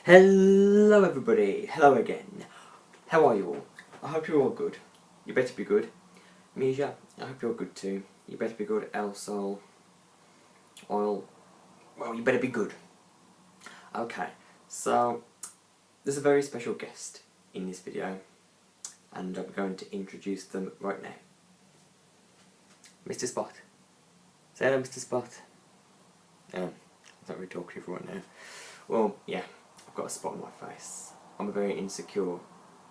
Hello everybody, hello again. How are you all? I hope you're all good. You better be good. Misha, I hope you're good too. You better be good, else well, you better be good. Okay, so there's a very special guest in this video and I'm going to introduce them right now. Mr. Spot. Say hello, Mr. Spot. I'm not really talking to you for right now. Well, yeah. I've got a spot on my face. I'm a very insecure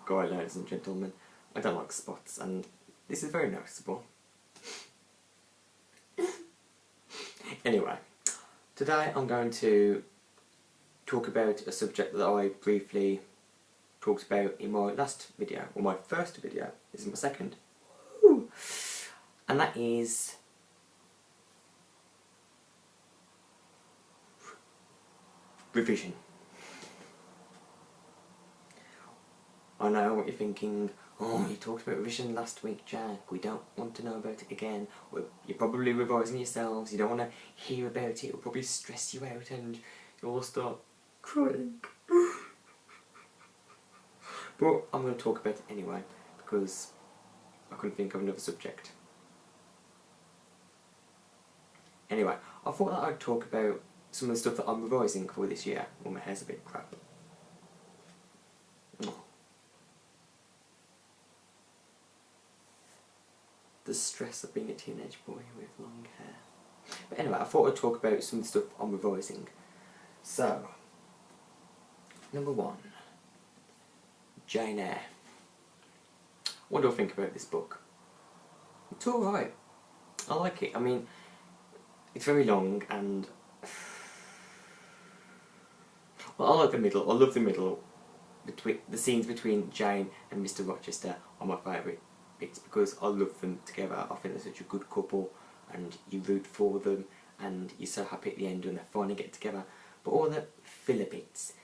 guy, ladies and gentlemen. I don't like spots, and this is very noticeable. Anyway, today I'm going to talk about a subject that I briefly talked about in my last video, or my first video. This is my second. Woo! And that is revision. I know what you're thinking. Oh, you talked about revision last week, Jack. We don't want to know about it again. Well, you're probably revising yourselves. You don't want to hear about it. It'll probably stress you out and you'll start crying. But I'm going to talk about it anyway because I couldn't think of another subject. Anyway, I thought that I'd talk about some of the stuff that I'm revising for this year. Well, my hair's a bit crap. The stress of being a teenage boy with long hair. But anyway, I thought I'd talk about some of the stuff I'm revising. So, number one, Jane Eyre. What do I think about this book? It's alright. I like it. I mean, it's very long and... well, I like the middle. I love the middle. Between the scenes between Jane and Mr. Rochester are my favourite bits because I love them together. I think they're such a good couple and you root for them and you're so happy at the end when they finally get together. But all the filler bits,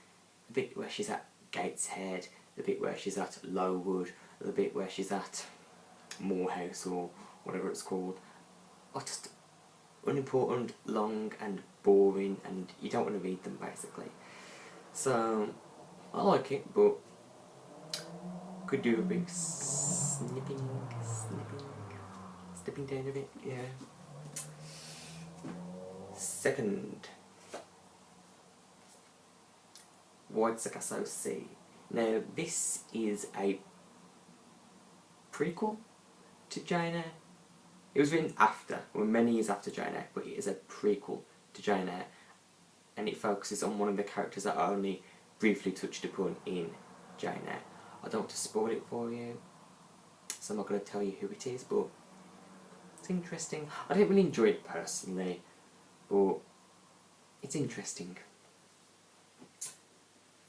the bit where she's at Gateshead, the bit where she's at Lowood, the bit where she's at Morehouse or whatever it's called, are just unimportant, long and boring and you don't want to read them basically. So I like it, but could do a big snipping down a bit, yeah. Second, White Sargasso Sea. Now this is a prequel to Jane Eyre. It was written after, well many years after Jane Eyre, but it is a prequel to Jane Eyre and it focuses on one of the characters that are only briefly touched upon in Jane Eyre. I don't want to spoil it for you, so I'm not going to tell you who it is, but it's interesting. I didn't really enjoy it personally, but it's interesting.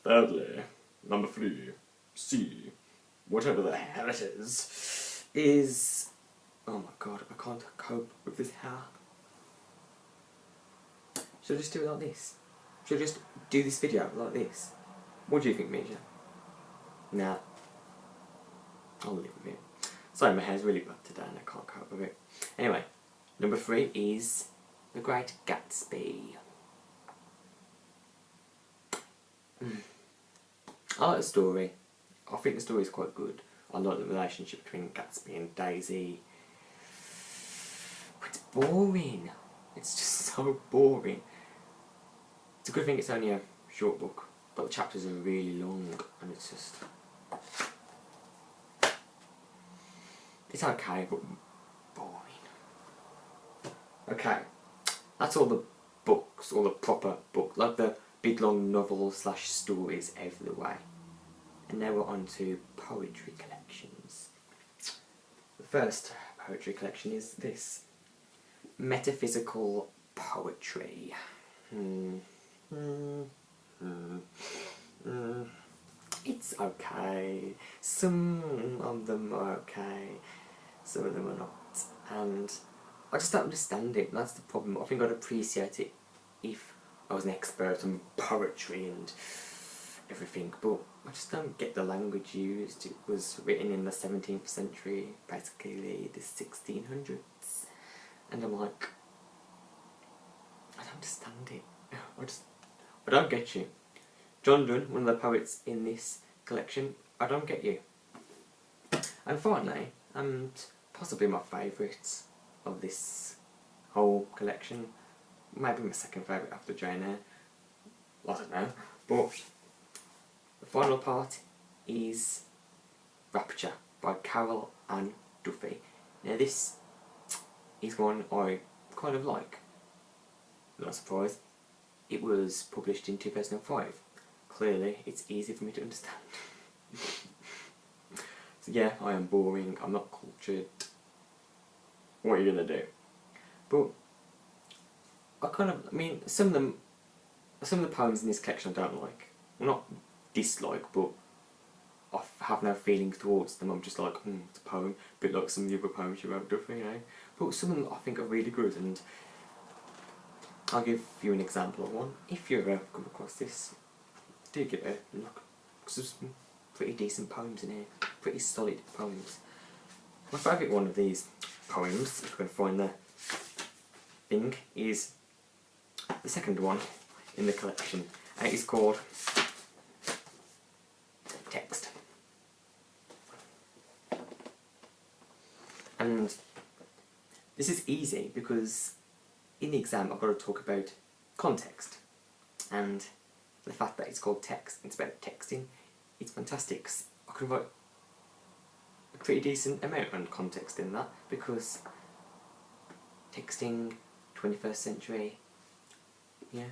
Thirdly, number 3, C, whatever the hell it is... oh my god, I can't cope with this hair. Should I just do it like this? Should I just do this video like this? What do you think, Misha? Nah. I'll live with it. Sorry, my hair's really bad today and I can't cope with it. Anyway, number 3 is The Great Gatsby. I like the story. I think the story is quite good. I like the relationship between Gatsby and Daisy. But it's boring. It's just so boring. It's a good thing it's only a short book, but the chapters are really long and it's just... it's okay, but boring. Okay, that's all the books, all the proper books, like the big long novels / stories out of the way. And now we're on to poetry collections. The first poetry collection is this. Metaphysical poetry. It's okay. Some of them are okay. Some of them are not. And I just don't understand it. That's the problem. I think I'd appreciate it if I was an expert on poetry and everything, but I just don't get the language used. It was written in the 17th century, basically the 1600s, and I'm like, I don't understand it. I don't get you. John Donne, one of the poets in this collection, I don't get you. And finally, and possibly my favourite of this whole collection, maybe my second favourite after Jane Eyre, I don't know, but the final part is Rapture by Carol Ann Duffy. Now this is one I kind of like. Not surprised. It was published in 2005. Clearly, it's easy for me to understand. So yeah, I am boring, I'm not cultured. What are you gonna do? But I mean, some of the poems in this collection I don't like. Well, not dislike, but I have no feelings towards them. I'm just like, it's a poem, a bit like some of the other poems you wrote, Duffy, you know. But some of them I think are really good, and I'll give you an example of one. If you ever come across this, do give it a look. Because there's some pretty decent poems in here, pretty solid poems. My favourite one of these poems, if I can find the thing, is the second one in the collection. And it is called Text. And this is easy because in the exam I've got to talk about context and the fact that it's called text, it's about texting. It's fantastic 'cause I can write a pretty decent amount of context in that, because texting, 21st century, yeah.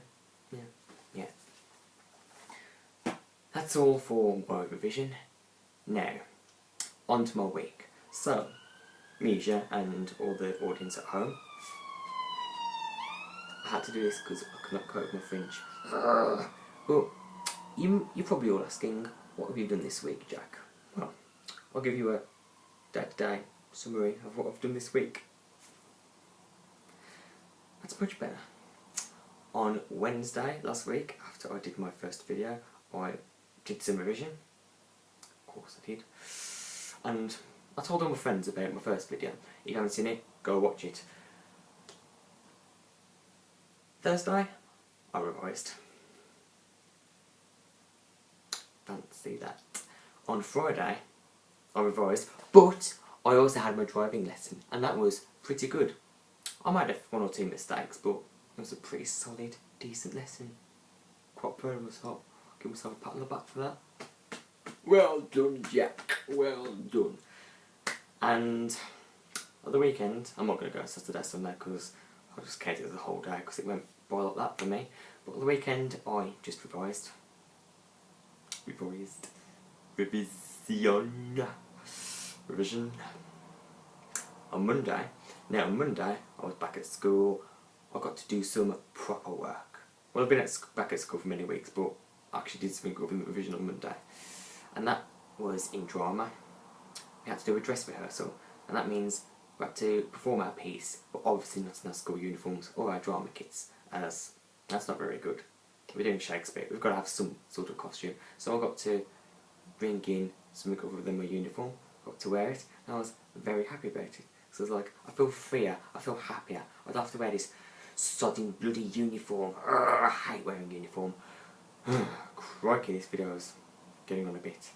That's all for my revision. Now, on to my week. So, Misha and all the audience at home, I had to do this because I could not cope with my French. But you're probably all asking, what have you done this week, Jack? Well, I'll give you a day-to-day summary of what I've done this week. That's much better. On Wednesday last week, after I did my first video, I did some revision. Of course I did. And I told all my friends about my first video. If you haven't seen it, go watch it. Thursday, I revised. Fancy that. On Friday, I revised, but I also had my driving lesson, and that was pretty good. I might have one or two mistakes, but it was a pretty solid, decent lesson. Quite proud of myself. Give myself a pat on the back for that. Well done, Jack. Well done. And at the weekend, I'm not going to go Saturday, Sunday, because I just catered the whole day, because it went by like that for me. But at the weekend, I just revised. Revision. On Monday, on Monday, I was back at school. I got to do some proper work. Well, I've been back at school for many weeks, but I actually did something good in the revision on Monday. And that was in drama. We had to do a dress rehearsal, and that means we had to perform our piece, but obviously not in our school uniforms or our drama kits, as that's not very good. We're doing Shakespeare, we've got to have some sort of costume. So I got to bring in something other than my uniform, got to wear it, and I was very happy about it. So I was like, I feel freer, I feel happier. I don't have to wear this sodding bloody uniform. I hate wearing uniform. Crikey, this video is getting on a bit.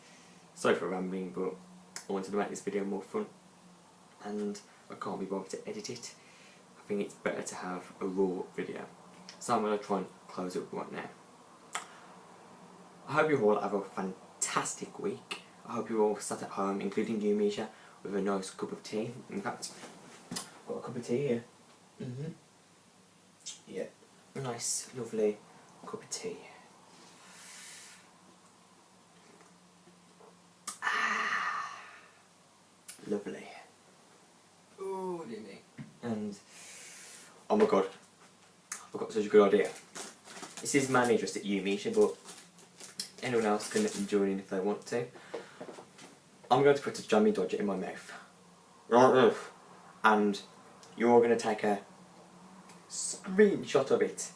Sorry for rambling, but I wanted to make this video more fun, and I can't be bothered to edit it. I think it's better to have a raw video. So I'm going to try and close it right now. I hope you all have a fantastic week. I hope you all sat at home, including you, Misha, with a nice cup of tea. In fact, I've got a cup of tea here. Yeah, a nice, lovely cup of tea. Lovely. Oh, dear me. And, oh my god, I've got such a good idea. This is mainly just at you, Misha, but anyone else can join in if they want to. I'm going to put a Jammy Dodger in my mouth. And you're going to take a screenshot of it.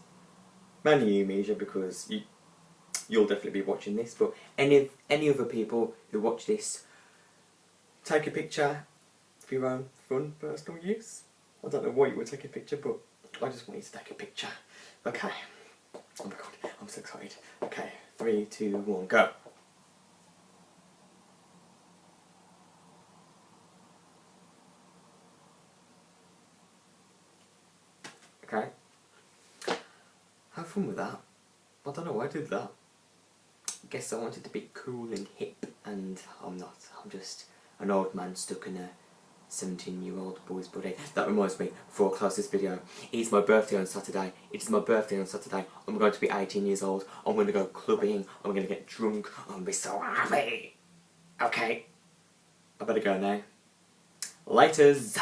Mainly you, Misha, because you'll definitely be watching this, but any other people who watch this, take a picture for your own fun, personal use. I don't know why you would take a picture, but I just want you to take a picture. Okay. Oh my god, I'm so excited. Okay, 3, 2, 1, go. Okay. Have fun with that. I don't know why I did that. Guess I wanted to be cool and hip, and I'm not. I'm just an old man stuck in a 17-year-old boy's body. That reminds me, before I close this video, it's my birthday on Saturday. It is my birthday on Saturday. I'm going to be 18 years old. I'm going to go clubbing. I'm going to get drunk. I'm going to be so happy. Okay. I better go now. Laters.